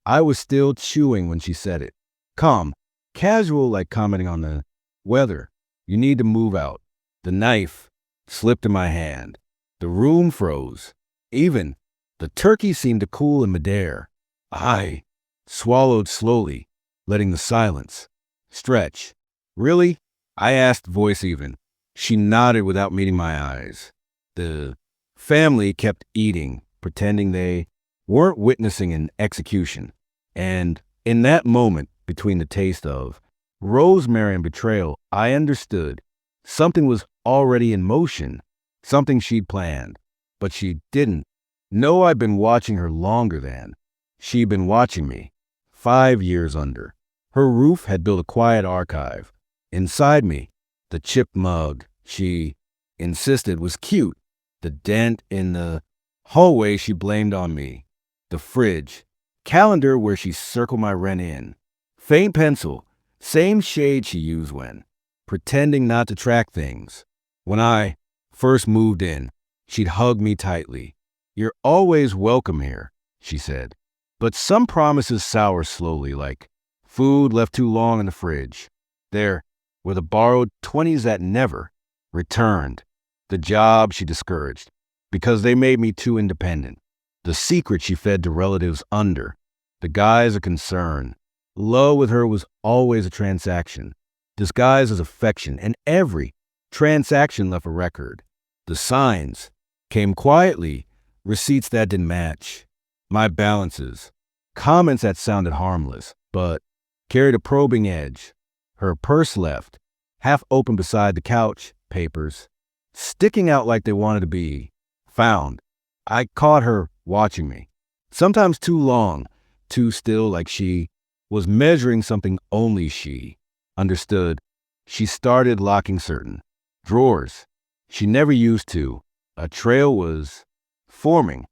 I was still chewing when she said it. Calm, casual, like commenting on the weather. You need to move out. The knife slipped in my hand. The room froze. Even the turkey seemed to cool in midair. I swallowed slowly, letting the silence stretch. Really? I asked, voice even. She nodded without meeting my eyes. The family kept eating, pretending they weren't witnessing an execution. And in that moment, between the taste of rosemary and betrayal, I understood something was already in motion, something she'd planned. But she didn't know I'd been watching her longer than she'd been watching me. 5 years under. Her roof had built a quiet archive. Inside me, the chipped mug she insisted was cute, the dent in the hallway she blamed on me, the fridge, calendar where she circled my rent in, faint pencil, same shade she used when pretending not to track things. When I first moved in, she'd hug me tightly. You're always welcome here, she said. But some promises sour slowly, like food left too long in the fridge. There were the borrowed 20s that never returned. The job she discouraged because they made me too independent. The secret she fed to relatives under the guise of concern. Love with her was always a transaction, disguised as affection, and every transaction left a record. The signs came quietly, receipts that didn't match my balances, comments that sounded harmless, but carried a probing edge. Her purse left, half open beside the couch, papers sticking out like they wanted to be found. I caught her watching me, sometimes too long, too still, like she was measuring something only she understood. She started locking certain drawers she never used to. A trail was forming,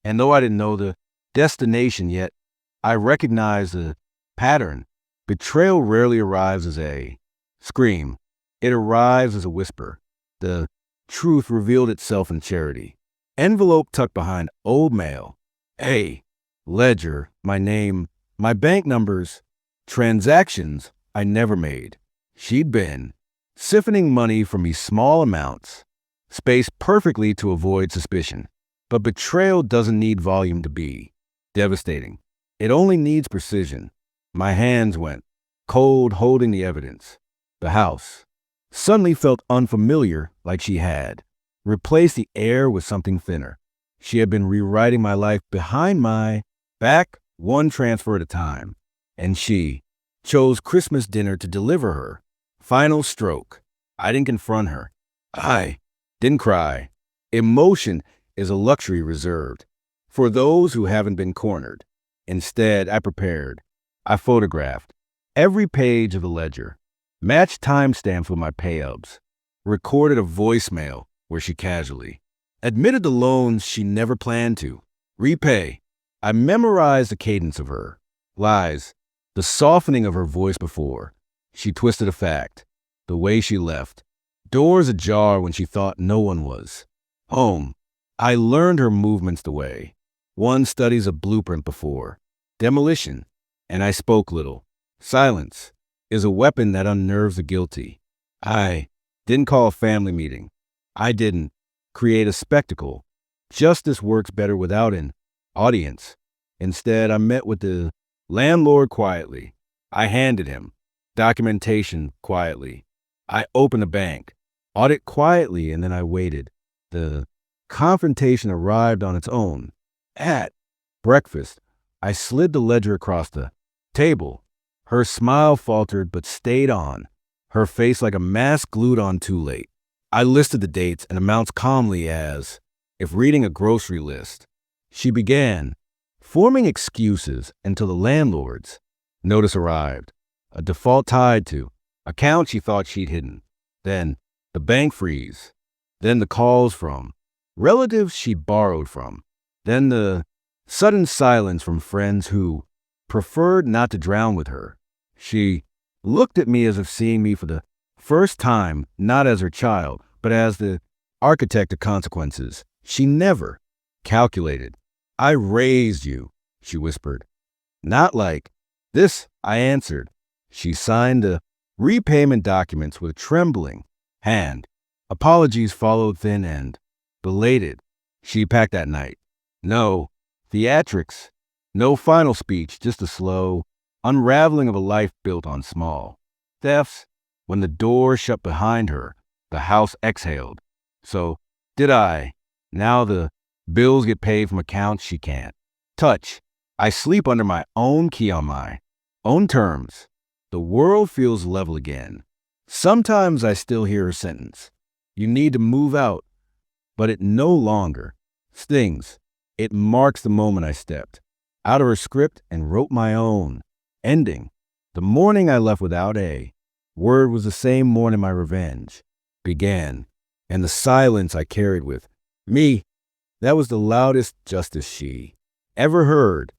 and though I didn't know the destination yet, I recognized the pattern. Betrayal rarely arrives as a scream. It arrives as a whisper. The truth revealed itself in charity. Envelope tucked behind old mail. A ledger, my name, my bank numbers, transactions I never made. She'd been siphoning money from me small amounts, spaced perfectly to avoid suspicion. But betrayal doesn't need volume to be devastating. It only needs precision. My hands went cold holding the evidence. The house suddenly felt unfamiliar, like she had replaced the air with something thinner. She had been rewriting my life behind my back, one transfer at a time. And she chose Christmas dinner to deliver her final stroke. I didn't confront her. I didn't cry. Emotion is a luxury reserved for those who haven't been cornered. Instead, I prepared. I photographed every page of the ledger, matched timestamps with my pay-ups, recorded a voicemail where she casually admitted the loans she never planned to repay. I memorized the cadence of her lies, the softening of her voice before she twisted a fact, the way she left doors ajar when she thought no one was home. I learned her movements the way one studies a blueprint before demolition, and I spoke little. Silence is a weapon that unnerves the guilty. I didn't call a family meeting. I didn't create a spectacle. Justice works better without an audience. Instead, I met with the landlord quietly. I handed him documentation quietly. I opened a bank, audit quietly, and then I waited. The confrontation arrived on its own. At breakfast, I slid the ledger across the table. Her smile faltered but stayed on, her face like a mask glued on too late. I listed the dates and amounts calmly as if reading a grocery list. She began forming excuses until the landlord's notice arrived, a default tied to account she thought she'd hidden. Then the bank freeze. Then the calls from relatives she borrowed from. Then the sudden silence from friends who preferred not to drown with her. She looked at me as if seeing me for the first time, not as her child, but as the architect of consequences she never calculated. I raised you, she whispered, Not like this, I answered. She signed the repayment documents with a trembling hand. Apologies followed thin and belated. She packed that night. No theatrics, no final speech, just a slow unraveling of a life built on small thefts. When the door shut behind her, the house exhaled. So did I. Now the bills get paid from accounts she can't touch. I sleep under my own key on my own terms. The world feels level again. Sometimes I still hear her sentence. You need to move out, but it no longer stings. It marks the moment I stepped out of her script and wrote my own ending. The morning I left without a word was the same morning my revenge began, and the silence I carried with me, that was the loudest justice she ever heard.